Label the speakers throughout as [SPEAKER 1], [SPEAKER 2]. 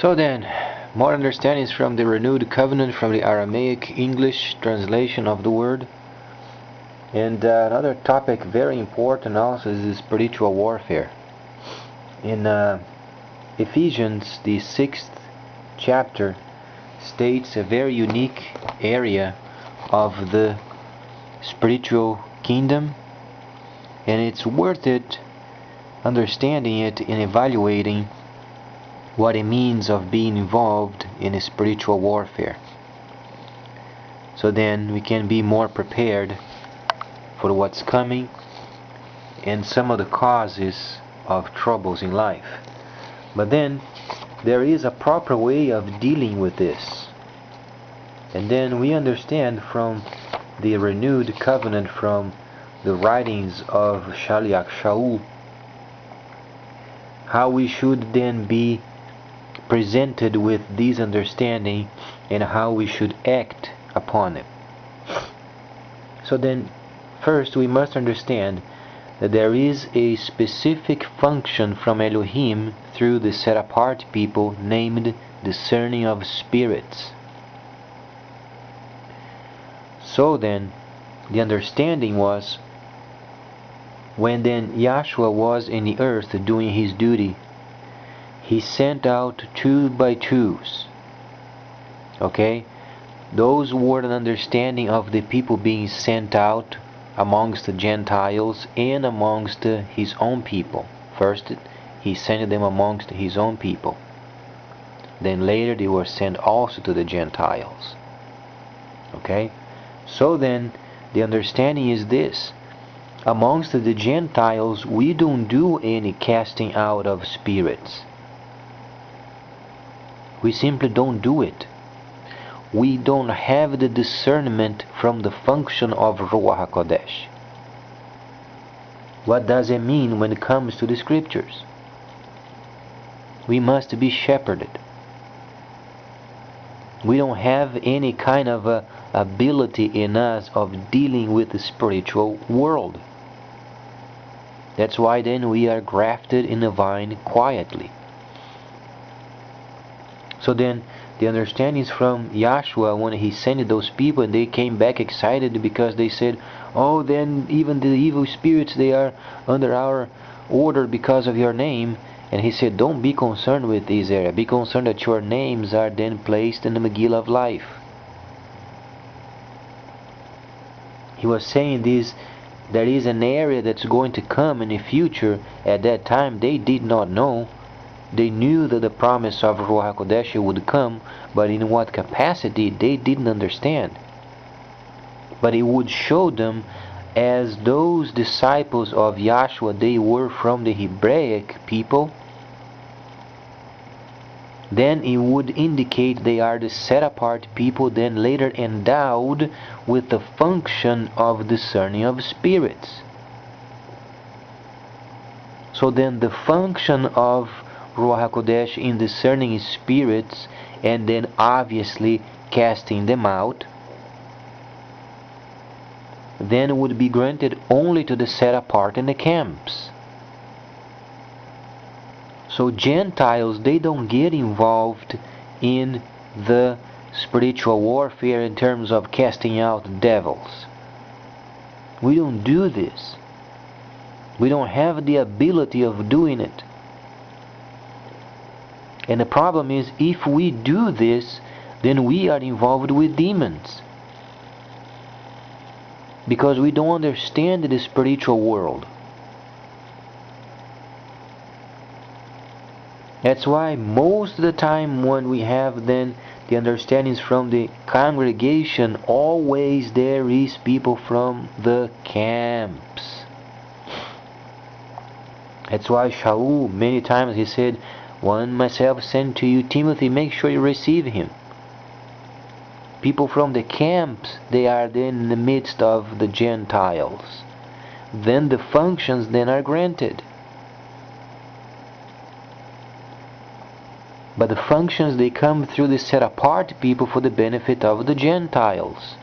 [SPEAKER 1] So then, more understandings from the renewed covenant from the Aramaic English translation of the word. And another topic very important also is the spiritual warfare. In Ephesians, the 6th chapter states a very unique area of the spiritual kingdom, and it's worth it understanding it and evaluating what it means of being involved in a spiritual warfare, so then we can be more prepared for what's coming and some of the causes of troubles in life. But then there is a proper way of dealing with this, and then we understand from the renewed covenant from the writings of Shaliach Shaul how we should then be presented with this understanding and how we should act upon it. So then, first we must understand that there is a specific function from Elohim through the set-apart people named discerning of spirits. So then, the understanding was, when then Yahshua was in the earth doing his duty, he sent out 2 by 2s. Okay? Those were an understanding of the people being sent out amongst the Gentiles and amongst his own people. First, he sent them amongst his own people. Then later they were sent also to the Gentiles. Okay? So then, the understanding is this. Amongst the Gentiles, we don't do any casting out of spirits. We simply don't do it. We don't have the discernment from the function of Ruach HaKodesh. What does it mean when it comes to the scriptures? We must be shepherded. We don't have any kind of ability in us of dealing with the spiritual world. That's why then we are grafted in the vine quietly. So then, the understanding is from Yahshua when he sent those people and they came back excited because they said, oh, then even the evil spirits, they are under our order because of your name. And he said, don't be concerned with this area. Be concerned that your names are then placed in the Megillah of life. He was saying this, there is an area that's going to come in the future. At that time, they did not know. They knew that the promise of Ruach HaKodesh would come, but in what capacity they didn't understand. But it would show them, as those disciples of Yahshua, they were from the Hebraic people, then it would indicate they are the set-apart people, then later endowed with the function of discerning of spirits. So then the function of Ruach HaKodesh in discerning spirits and then obviously casting them out then would be granted only to the set apart in the camps. So Gentiles, they don't get involved in the spiritual warfare in terms of casting out devils. We don't do this. We don't have the ability of doing it. And the problem is, if we do this, then we are involved with demons. Because we don't understand the spiritual world. That's why most of the time when we have then the understandings from the congregation, always there is people from the camps. That's why Shaul, many times he said, one myself sent to you Timothy, make sure you receive him. People from the camps, they are then in the midst of the Gentiles. Then the functions then are granted. But the functions, they come through the set-apart people for the benefit of the Gentiles.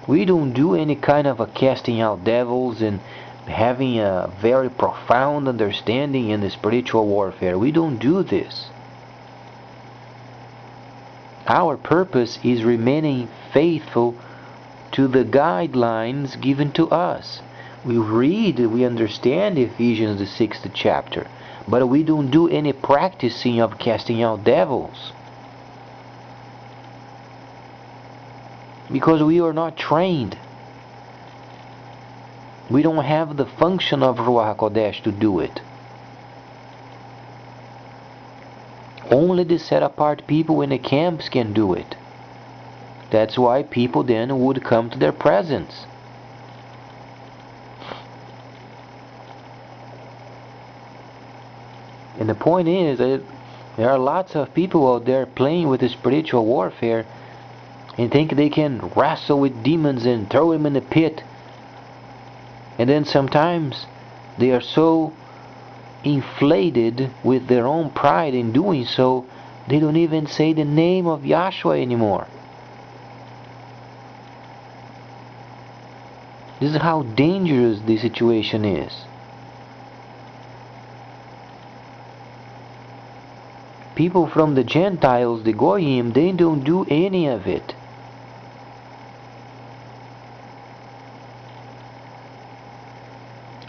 [SPEAKER 1] We don't do any kind of a casting out devils and having a very profound understanding in the spiritual warfare. We don't do this. our purpose is remaining faithful to the guidelines given to us. We read, we understand Ephesians the 6th chapter, but we don't do any practicing of casting out devils. Because we are not trained. We don't have the function of Ruach HaKodesh to do it. Only the set-apart people in the camps can do it. That's why people then would come to their presence. And the point is that there are lots of people out there playing with the spiritual warfare and think they can wrestle with demons and throw them in the pit. And then sometimes they are so inflated with their own pride in doing so, they don't even say the name of Yahshua anymore. This is how dangerous the situation is. People from the Gentiles, the Goyim, they don't do any of it.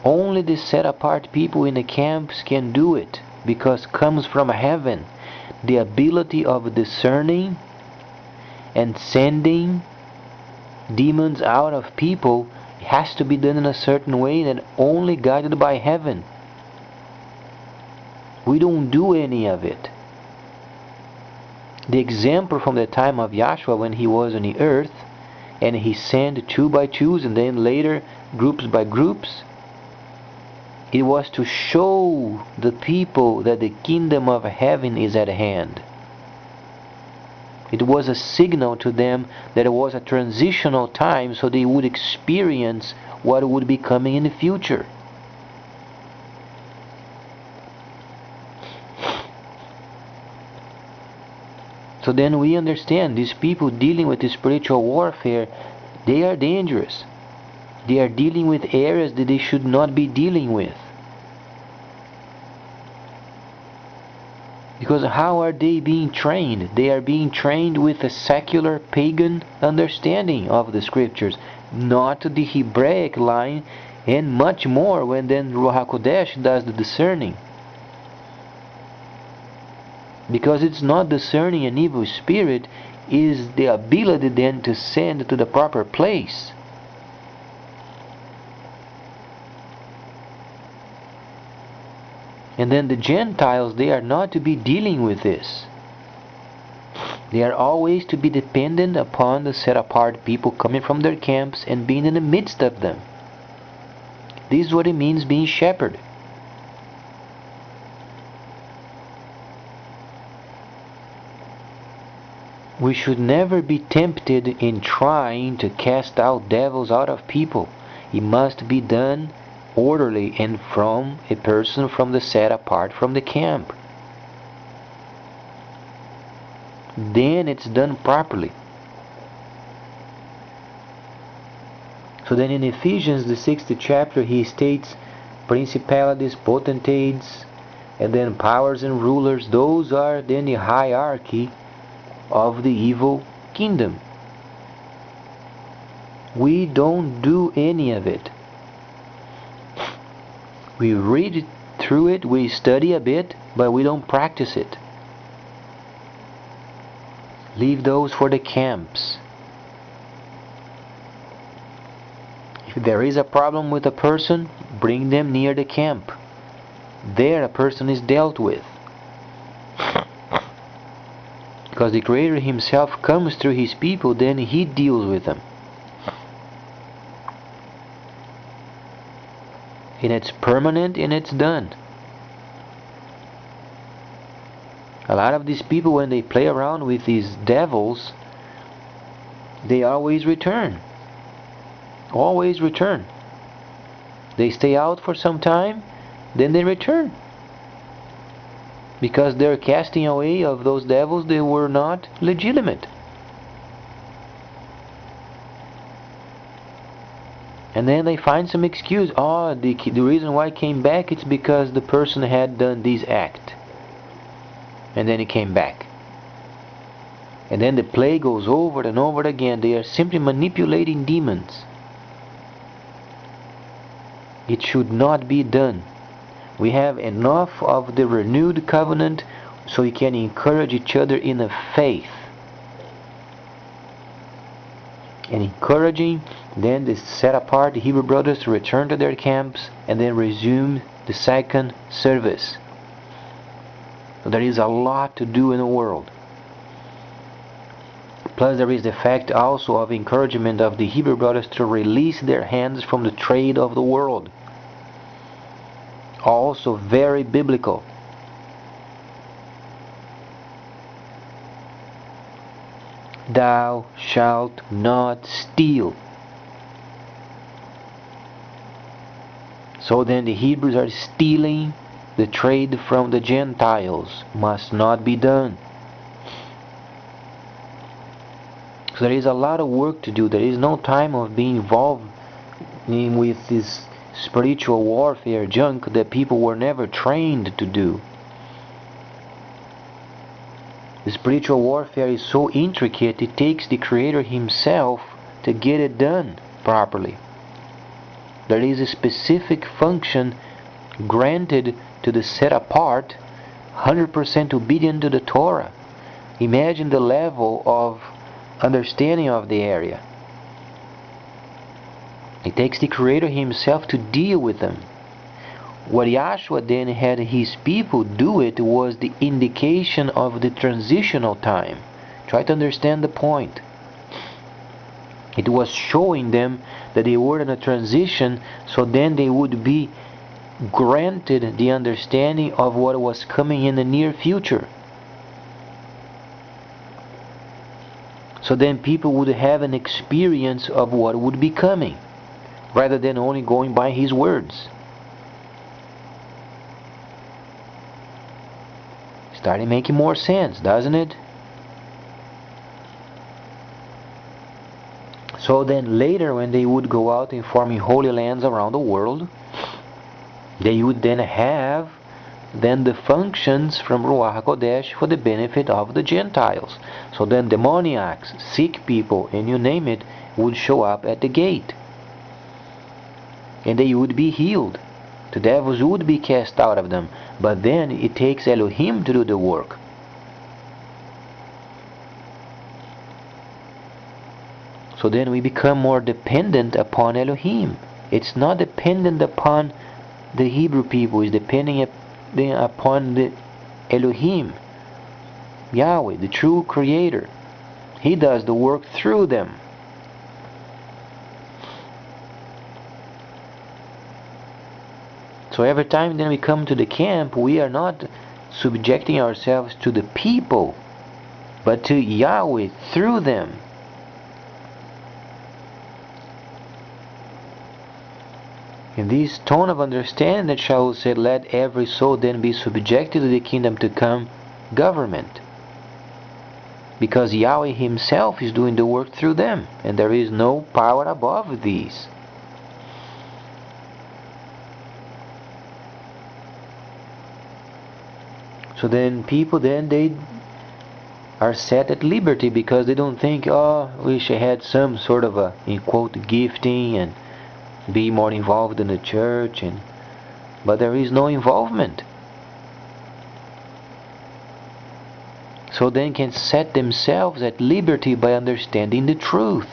[SPEAKER 1] Only the set-apart people in the camps can do it, because it comes from heaven. The ability of discerning and sending demons out of people has to be done in a certain way and only guided by heaven. We don't do any of it. The example from the time of Yahshua when he was on the earth and he sent 2 by 2s and then later groups by groups, it was to show the people that the kingdom of heaven is at hand. It was a signal to them that it was a transitional time so they would experience what would be coming in the future. So then we understand these people dealing with the spiritual warfare, they are dangerous. They are dealing with areas that they should not be dealing with. Because how are they being trained? They are being trained with a secular pagan understanding of the scriptures, not the Hebraic line, and much more when then Ruach HaKodesh does the discerning. Because it's not discerning an evil spirit, is the ability then to send to the proper place. And then the Gentiles, they are not to be dealing with this. They are always to be dependent upon the set-apart people coming from their camps and being in the midst of them. This is what it means being shepherd. We should never be tempted in trying to cast out devils out of people. It must be done orderly and from a person from the set apart from the camp. Then it's done properly. So then in Ephesians the 6th chapter he states principalities, potentates, and then powers and rulers. Those are then the hierarchy of the evil kingdom. We don't do any of it. We read through it, we study a bit, but we don't practice it. Leave those for the camps. If there is a problem with a person, bring them near the camp. There a person is dealt with. Because the Creator Himself comes through His people, then He deals with them. And it's permanent and it's done. A lot of these people, when they play around with these devils, they always return. Always return. They stay out for some time, then they return. Because their casting away of those devils, they were not legitimate. And then they find some excuse. Oh, the reason why I came back, it's because the person had done this act. And then he came back. And then the play goes over and over again. They are simply manipulating demons. It should not be done. We have enough of the renewed covenant so we can encourage each other in the faith. And encouraging then the set apart the Hebrew brothers to return to their camps and then resume the second service. So there is a lot to do in the world. Plus there is the fact also of encouragement of the Hebrew brothers to release their hands from the trade of the world. Also very biblical. Thou shalt not steal. So then the Hebrews are stealing the trade from the Gentiles. Must not be done. So there is a lot of work to do. There is no time of being involved with this spiritual warfare junk that people were never trained to do. The spiritual warfare is so intricate, it takes the Creator Himself to get it done properly. There is a specific function granted to the set apart, 100% obedient to the Torah. Imagine the level of understanding of the area. It takes the Creator Himself to deal with them. What Yahshua then had His people do it was the indication of the transitional time. Try to understand the point. It was showing them that they were in a transition, so then they would be granted the understanding of what was coming in the near future. So then people would have an experience of what would be coming, rather than only going by His words. Starting making more sense, doesn't it? So then later when they would go out in forming holy lands around the world, they would then have the functions from Ruach HaKodesh for the benefit of the Gentiles. So then demoniacs, sick people, and you name it, would show up at the gate. And they would be healed. The devils would be cast out of them. But then it takes Elohim to do the work. So then we become more dependent upon Elohim. It's not dependent upon the Hebrew people. It's depending upon the Elohim, Yahweh, the true Creator. He does the work through them. So every time then we come to the camp, we are not subjecting ourselves to the people, but to Yahweh through them. In this tone of understanding that Shaul said, let every soul then be subjected to the kingdom to come government. Because Yahweh Himself is doing the work through them, and there is no power above these. So then people they are set at liberty because they don't think, oh, wish I had some sort of a, in quote, gifting and be more involved in the church, but there is no involvement. So then can set themselves at liberty by understanding the truth.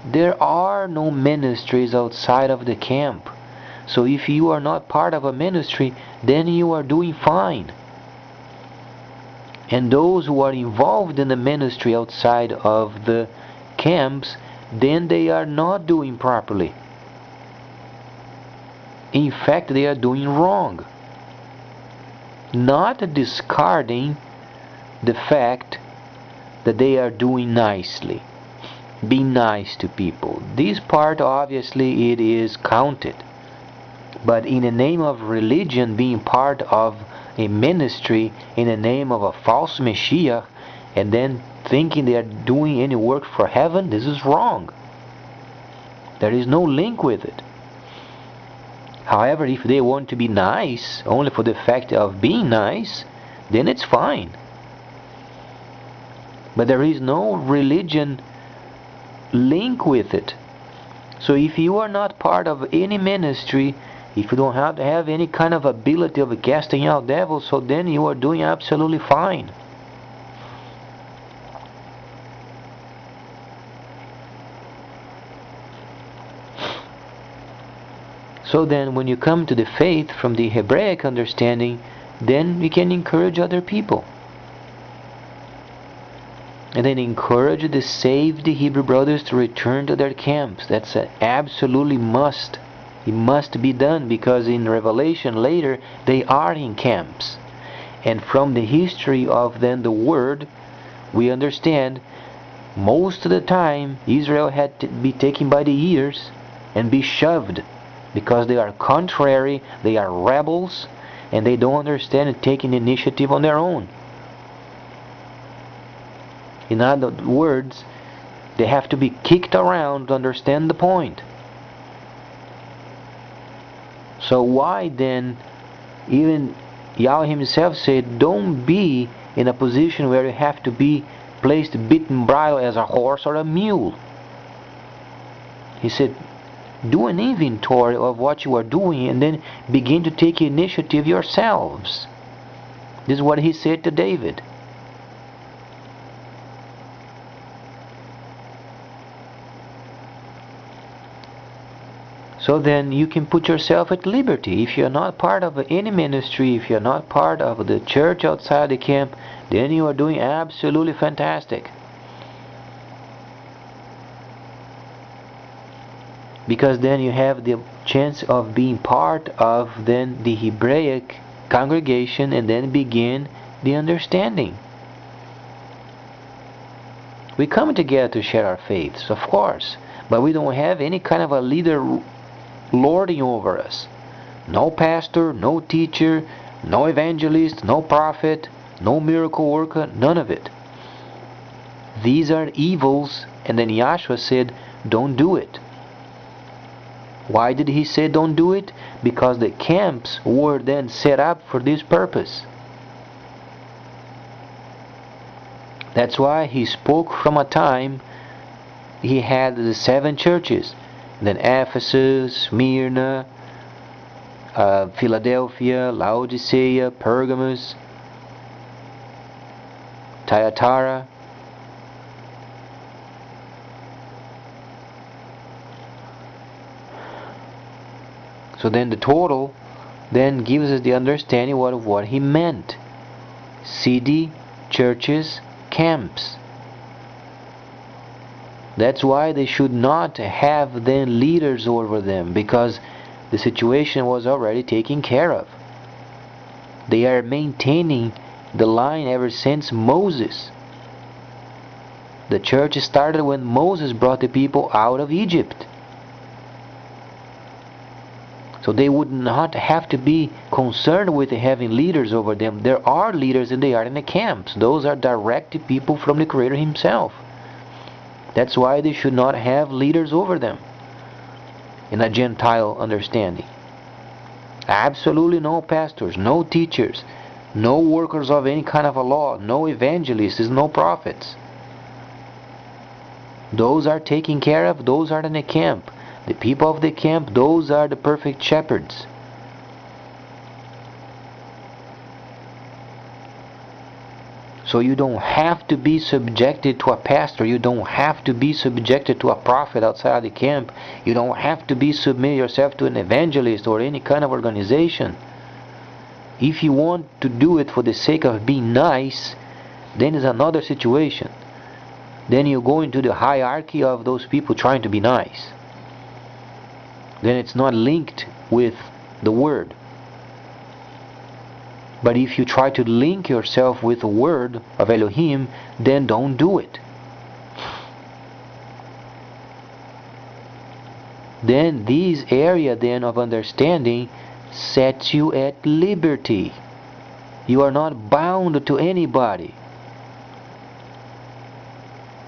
[SPEAKER 1] There are no ministries outside of the camp. So if you are not part of a ministry, then you are doing fine. And those who are involved in the ministry outside of the camps, then they are not doing properly. In fact, they are doing wrong. Not discarding the fact that they are doing nicely. Be nice to people. This part, obviously, it is counted. But in the name of religion, being part of a ministry in the name of a false Messiah, and then thinking they are doing any work for heaven, this is wrong. There is no link with it. However, if they want to be nice, only for the fact of being nice, then it's fine. but there is no religion link with it. So if you are not part of any ministry, if you don't have any kind of ability of casting out devils, so then you are doing absolutely fine. So then when you come to the faith from the Hebraic understanding, then we can encourage other people. And then encourage the saved Hebrew brothers to return to their camps. That's an absolutely must. It must be done, because in Revelation later they are in camps. And from the history of then the word, we understand most of the time Israel had to be taken by the ears and be shoved, because they are contrary, they are rebels, and they don't understand taking initiative on their own. In other words, they have to be kicked around to understand the point. So why then, even Yahweh himself said, don't be in a position where you have to be placed bitten bridle as a horse or a mule. He said, do an inventory of what you are doing and then begin to take initiative yourselves. This is what he said to David. So then you can put yourself at liberty. If you're not part of any ministry, if you're not part of the church outside the camp, then you are doing absolutely fantastic. Because then you have the chance of being part of then the Hebraic congregation and then begin the understanding. We come together to share our faiths, of course, but we don't have any kind of a leader lording over us. No pastor, no teacher, no evangelist, no prophet, no miracle worker, none of it. These are evils, and then Yahshua said, don't do it. Why did he say don't do it? Because the camps were then set up for this purpose. That's why he spoke from a time he had the 7 churches. Then Ephesus, Smyrna, Philadelphia, Laodicea, Pergamos, Thyatira. So then the total then gives us the understanding of what he meant. City, churches, camps. That's why they should not have then leaders over them, because the situation was already taken care of. They are maintaining the line ever since Moses. The church started when Moses brought the people out of Egypt. So they would not have to be concerned with having leaders over them. There are leaders and they are in the camps. Those are direct people from the Creator himself. That's why they should not have leaders over them in a Gentile understanding. Absolutely no pastors, no teachers, no workers of any kind of a law, no evangelists, no prophets. Those are taken care of, those are in the camp. The people of the camp, those are the perfect shepherds. So you don't have to be subjected to a pastor. You don't have to be subjected to a prophet outside the camp. You don't have to be submit yourself to an evangelist or any kind of organization. If you want to do it for the sake of being nice, then it's another situation. Then you go into the hierarchy of those people trying to be nice. Then it's not linked with the word. But if you try to link yourself with the word of Elohim, then don't do it. Then this area then of understanding sets you at liberty. You are not bound to anybody.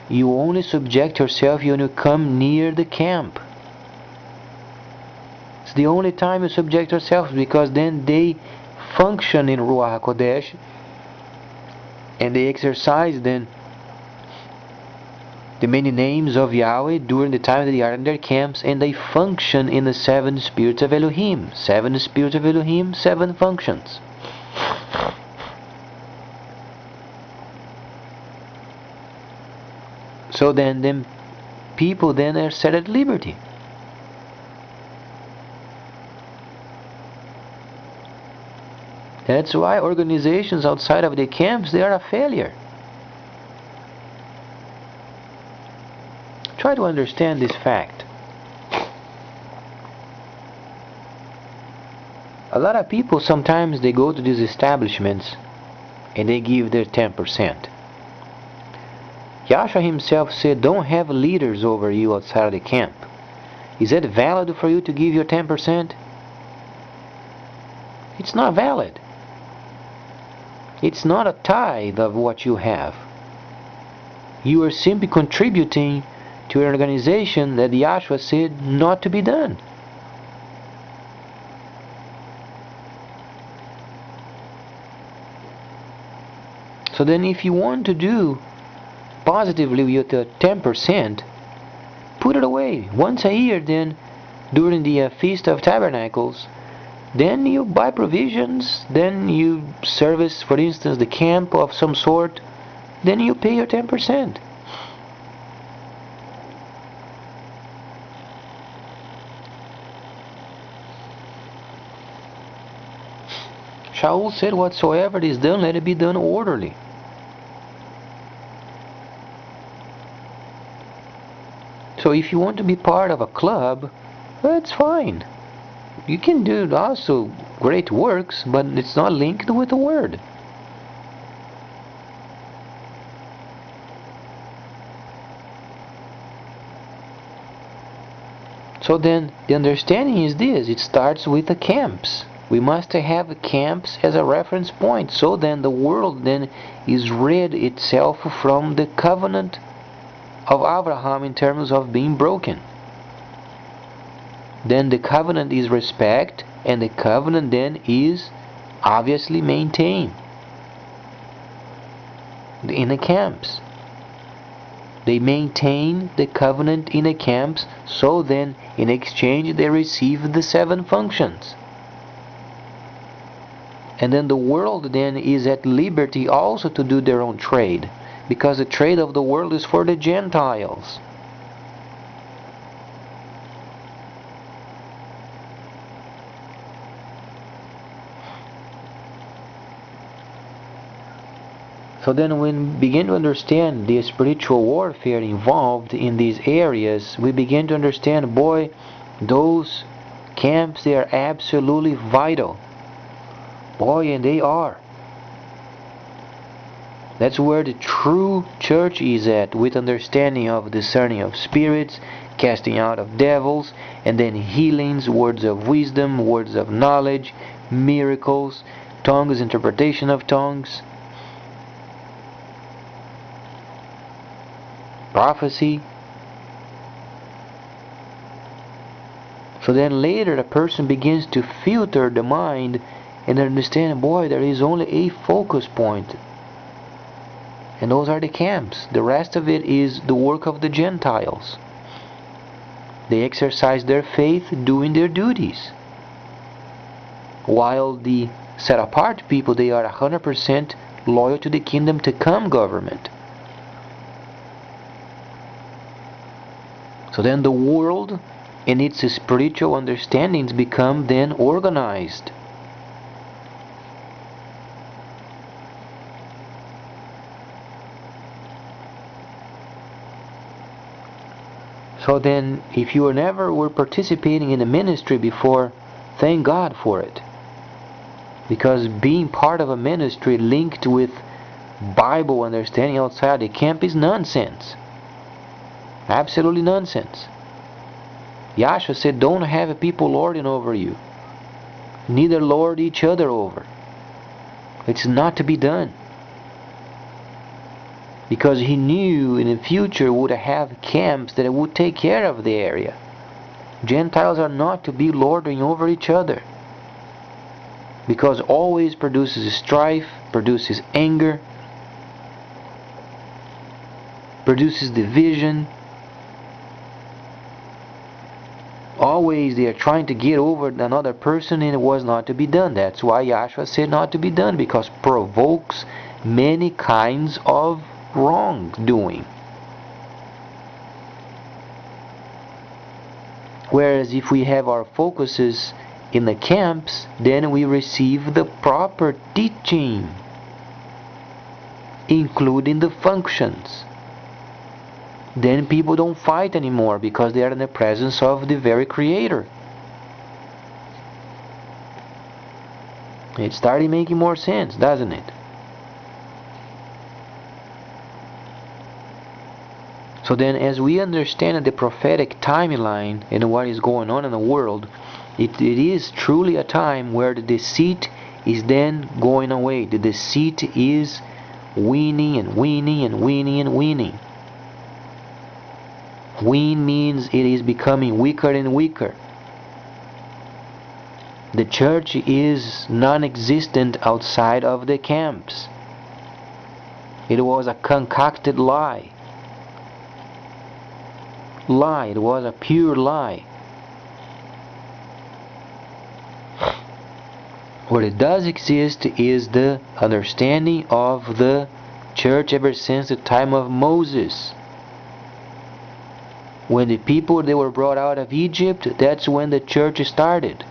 [SPEAKER 1] You only subject yourself when you come near the camp. It's the only time you subject yourself, because then they function in Ruach HaKodesh and they exercise then the many names of Yahweh during the time that they are in their camps, and they function in the 7 spirits of Elohim. 7 spirits of Elohim, 7 functions. So then people then are set at liberty. That's why organizations outside of the camps, they are a failure. Try to understand this fact. A lot of people sometimes they go to these establishments and they give their 10%. Yahshua himself said, don't have leaders over you outside of the camp. Is that valid for you to give your 10%? It's not valid. It's not a tithe of what you have. You are simply contributing to an organization that Yahshua said not to be done. So then if you want to do positively with the 10%, put it away. Once a year then, during the Feast of Tabernacles, then you buy provisions, then you service, for instance, the camp of some sort, then you pay your 10%. Shaul said, whatsoever is done, let it be done orderly. So if you want to be part of a club, that's fine. You can do also great works, but it's not linked with the Word. So then the understanding is this: it starts with the camps. We must have camps as a reference point. So then the world then is rid itself from the covenant of Abraham in terms of being broken. Then the covenant is respect, and the covenant then is obviously maintained in the camps. They maintain the covenant in the camps, so then in exchange they receive the 7 functions. And then the world then is at liberty also to do their own trade, because the trade of the world is for the Gentiles. So then when we begin to understand the spiritual warfare involved in these areas, we begin to understand, boy, those camps, they are absolutely vital. Boy, and they are. That's where the true church is at, with understanding of discerning of spirits, casting out of devils, and then healings, words of wisdom, words of knowledge, miracles, tongues, interpretation of tongues, prophecy. So then later a person begins to filter the mind and understand, boy, there is only a focus point. And those are the camps. The rest of it is the work of the Gentiles. They exercise their faith doing their duties. While the set apart people, they are 100% loyal to the kingdom to come government. So then the world and its spiritual understandings become then organized. So then, if you never were participating in a ministry before, thank God for it. Because being part of a ministry linked with Bible understanding outside the camp is nonsense. Absolutely nonsense. Yahshua said, don't have people lording over you. Neither lord each other over. It's not to be done. Because he knew in the future would have camps that would take care of the area. Gentiles are not to be lording over each other, because always produces strife, produces anger. produces division. Always they are trying to get over another person, and it was not to be done. That's why Yahshua said not to be done, because provokes many kinds of wrongdoing. Whereas if we have our focuses in the camps, then we receive the proper teaching, including the functions. Then people don't fight anymore because they are in the presence of the very Creator. It's starting making more sense, doesn't it? So then, as we understand the prophetic timeline and what is going on in the world, it is truly a time where the deceit is then going away. The deceit is weaning and weaning and weaning and weaning. Wean means it is becoming weaker and weaker. The church is non-existent outside of the camps. It was a concocted lie. It was a pure lie. What it does exist is the understanding of the church ever since the time of Moses. When the people they were brought out of Egypt, that's when the church started.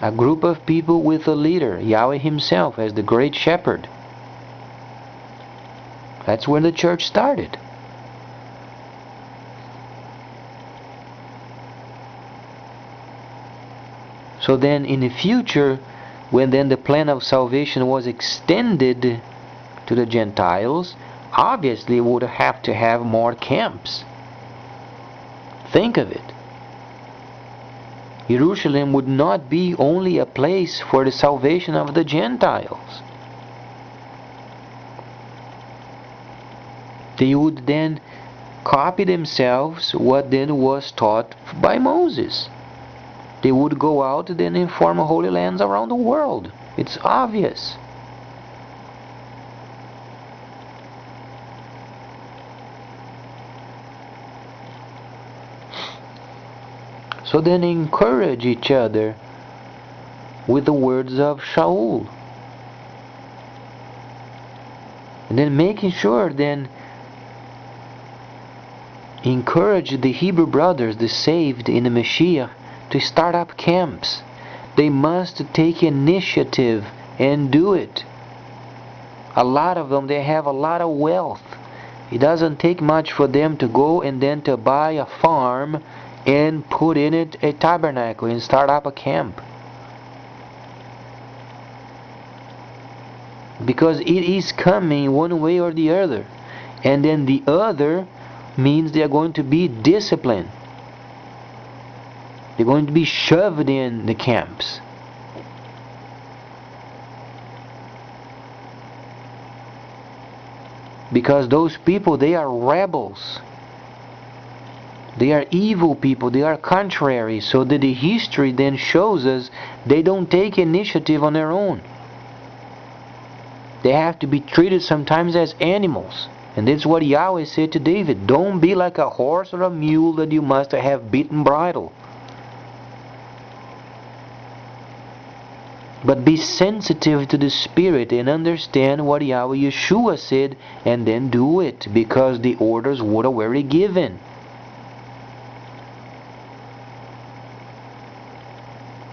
[SPEAKER 1] A group of people with a leader, Yahweh himself as the great shepherd. That's when the church started. So then in the future, when then the plan of salvation was extended to the Gentiles, obviously would have to have more camps. Think of it. Jerusalem would not be only a place for the salvation of the Gentiles. They would then copy themselves what then was taught by Moses. They would go out then and form holy lands around the world. It's obvious. So then encourage each other with the words of Shaul. And then making sure then encourage the Hebrew brothers, the saved in the Mashiach, to start up camps. They must take initiative and do it. A lot of them, they have a lot of wealth. It doesn't take much for them to go and then to buy a farm and put in it a tabernacle and start up a camp. Because it is coming one way or the other. And then the other means they are going to be disciplined. They're going to be shoved in the camps. Because those people, they are rebels. They are evil people. They are contrary. So that the history then shows us they don't take initiative on their own. They have to be treated sometimes as animals. And that's what Yahweh said to David. Don't be like a horse or a mule that you must have beaten bridle. But be sensitive to the Spirit and understand what Yahweh Yeshua said and then do it, because the orders were already given.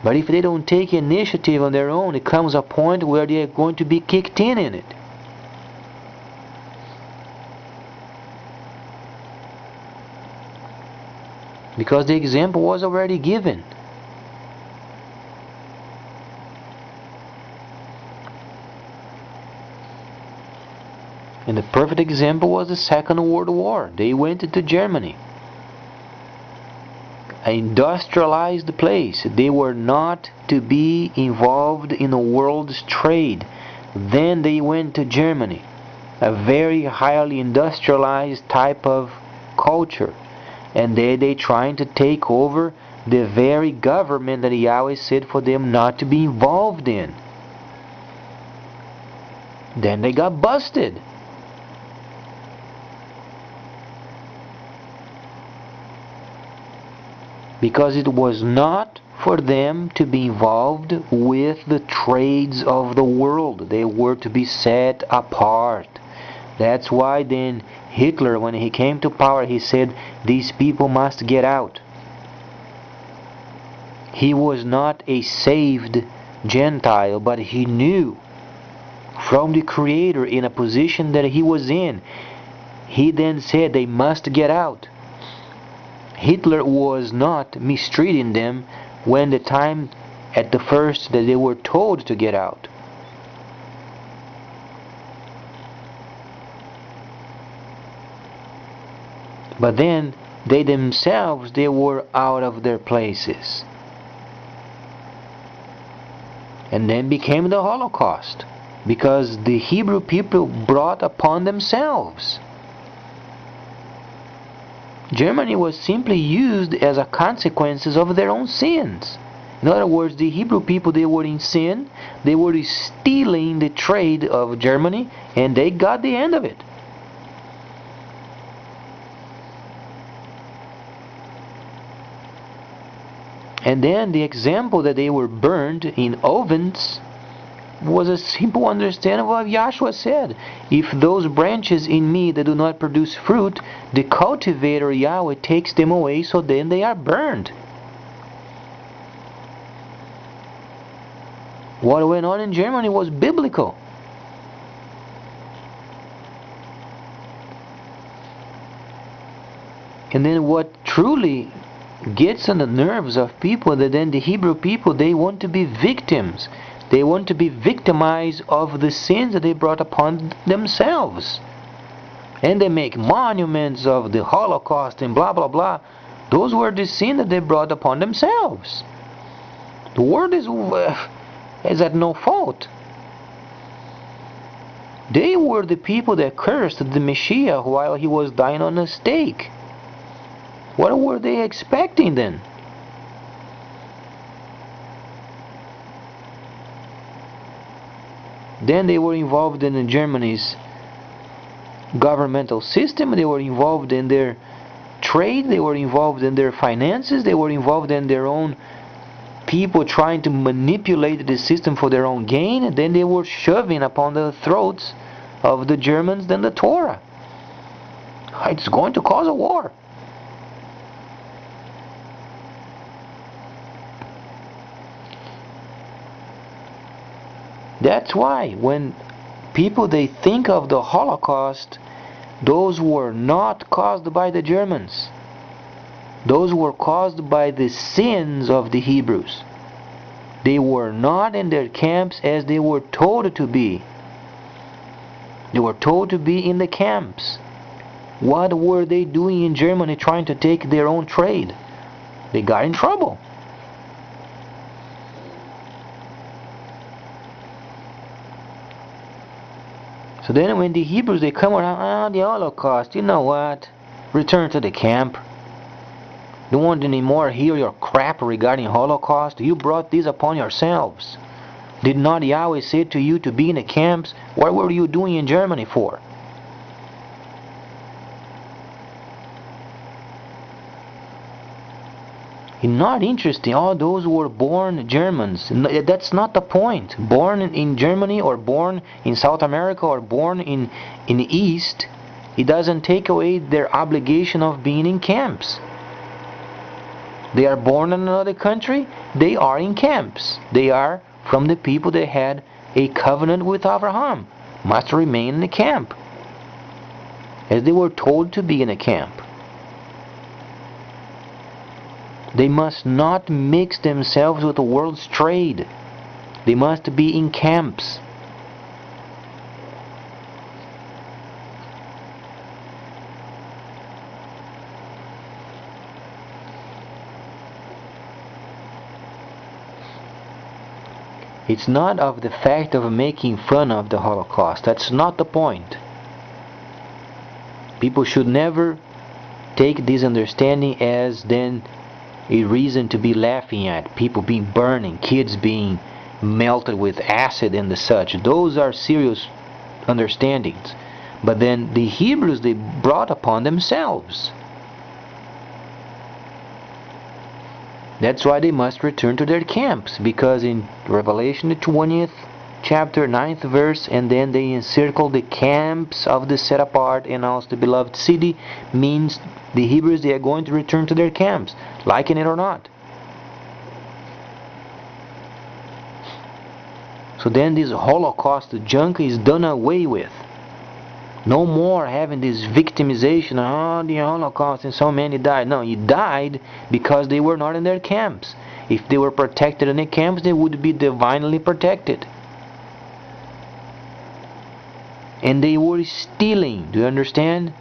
[SPEAKER 1] But if they don't take initiative on their own, it comes a point where they are going to be kicked in it. Because the example was already given. And the perfect example was the Second World War. They went into Germany. An industrialized place. They were not to be involved in the world's trade. Then they went to Germany. A very highly industrialized type of culture. And they trying to take over the very government that Yahweh said for them not to be involved in. Then they got busted. because it was not for them to be involved with the trades of the world. They were to be set apart. That's why then Hitler, when he came to power, he said, these people must get out. He was not a saved Gentile, but he knew from the Creator in a position that he was in. He then said they must get out. Hitler was not mistreating them when the time at the first that they were told to get out. But then they themselves, they were out of their places. And then became the Holocaust, because the Hebrew people brought upon themselves. Germany was simply used as a consequence of their own sins. In other words, the Hebrew people, they were in sin, they were stealing the trade of Germany, and they got the end of it. And then the example that they were burned in ovens was a simple understanding of what Yahshua said. If those branches in me that do not produce fruit, the cultivator Yahweh takes them away, so then they are burned. What went on in Germany was biblical. And then what truly gets on the nerves of people, that then the Hebrew people, they want to be victims. They want to be victimized of the sins that they brought upon themselves. And they make monuments of the Holocaust and blah blah blah. Those were the sins that they brought upon themselves. The world is at no fault. They were the people that cursed the Messiah while he was dying on a stake. What were they expecting then? Then they were involved in Germany's governmental system, they were involved in their trade, they were involved in their finances, they were involved in their own people trying to manipulate the system for their own gain, and then they were shoving upon the throats of the Germans then the Torah. It's going to cause a war. That's why when people they think of the Holocaust, those were not caused by the Germans. Those were caused by the sins of the Hebrews. They were not in their camps as they were told to be. They were told to be in the camps. What were they doing in Germany trying to take their own trade? They got in trouble. So then when the Hebrews, they come around, the Holocaust, you know what? Return to the camp. Don't want any more hear your crap regarding Holocaust. You brought this upon yourselves. Did not Yahweh say to you to be in the camps? What were you doing in Germany for? Not interesting. All those were born Germans. That's not the point. Born in Germany or born in South America or born in the East, it doesn't take away their obligation of being in camps. They are born in another country, they are in camps. They are from the people that had a covenant with Abraham. Must remain in the camp, as they were told to be in a camp. They must not mix themselves with the world's trade. They must be in camps. It's not of the fact of making fun of the Holocaust. That's not the point. People should never take this understanding as then a reason to be laughing at. People being burning, kids being melted with acid and the such. Those are serious understandings. But then the Hebrews, they brought upon themselves. That's why they must return to their camps, because in Revelation the 20th chapter 9th verse, and then they encircle the camps of the set apart and also the beloved city, means the Hebrews, they are going to return to their camps, liking it or not. So then this Holocaust junk is done away with. No more having this victimization, oh, the Holocaust and so many died. No, he died because they were not in their camps. If they were protected in their camps, they would be divinely protected. And they were stealing. Do you understand?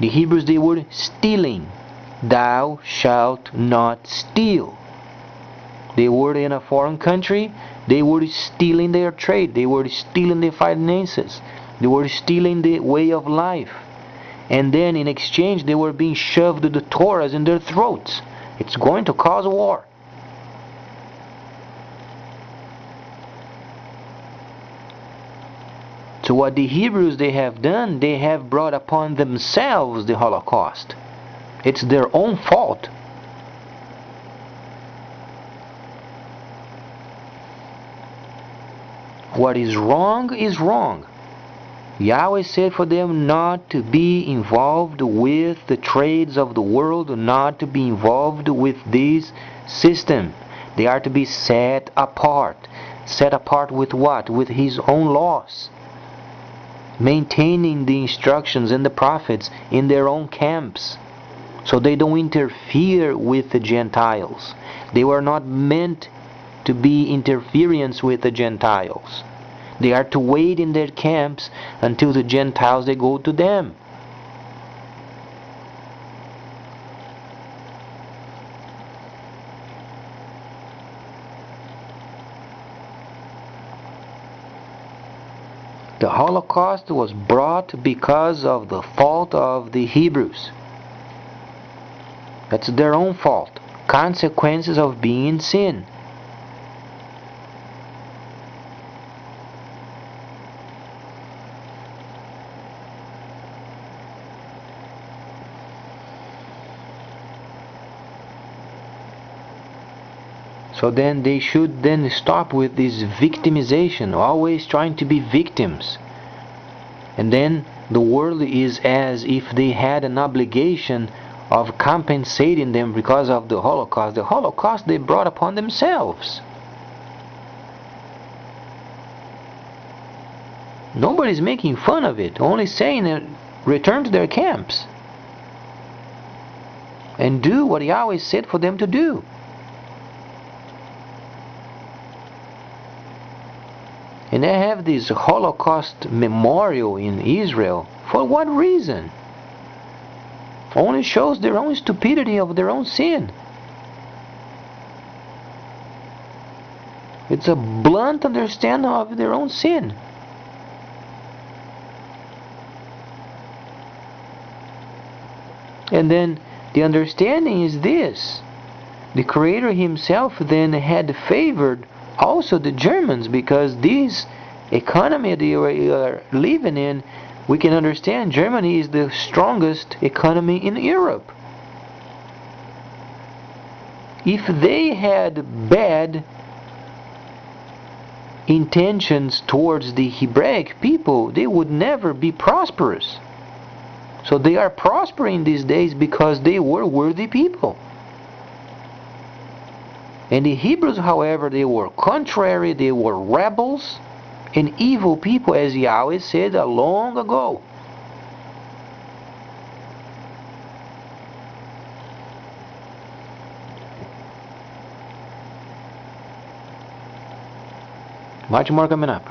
[SPEAKER 1] The Hebrews, they were stealing. Thou shalt not steal. They were in a foreign country. They were stealing their trade. They were stealing their finances. They were stealing the way of life. And then in exchange, they were being shoved the Torahs in their throats. It's going to cause war. So what the Hebrews, they have done, they have brought upon themselves the Holocaust. It's their own fault. What is wrong is wrong. Yahweh said for them not to be involved with the trades of the world, not to be involved with this system. They are to be set apart. Set apart with what? With His own laws. Maintaining the instructions and the prophets in their own camps, so they don't interfere with the Gentiles. They were not meant to be interference with the Gentiles. They are to wait in their camps until the Gentiles, they go to them. The Holocaust was brought because of the fault of the Hebrews. That's their own fault. Consequences of being in sin. So then they should then stop with this victimization, always trying to be victims. And then the world is as if they had an obligation of compensating them because of the Holocaust. The Holocaust they brought upon themselves. Nobody's making fun of it, only saying that return to their camps and do what Yahweh said for them to do. And they have this Holocaust memorial in Israel. For what reason? Only shows their own stupidity of their own sin. It's a blunt understanding of their own sin. And then the understanding is this: the Creator Himself then had favored also the Germans, because this economy they are living in, we can understand Germany is the strongest economy in Europe. If they had bad intentions towards the Hebraic people, they would never be prosperous. So they are prospering these days because they were worthy people. And the Hebrews, however, they were contrary, they were rebels and evil people, as Yahweh said long ago. Much more coming up.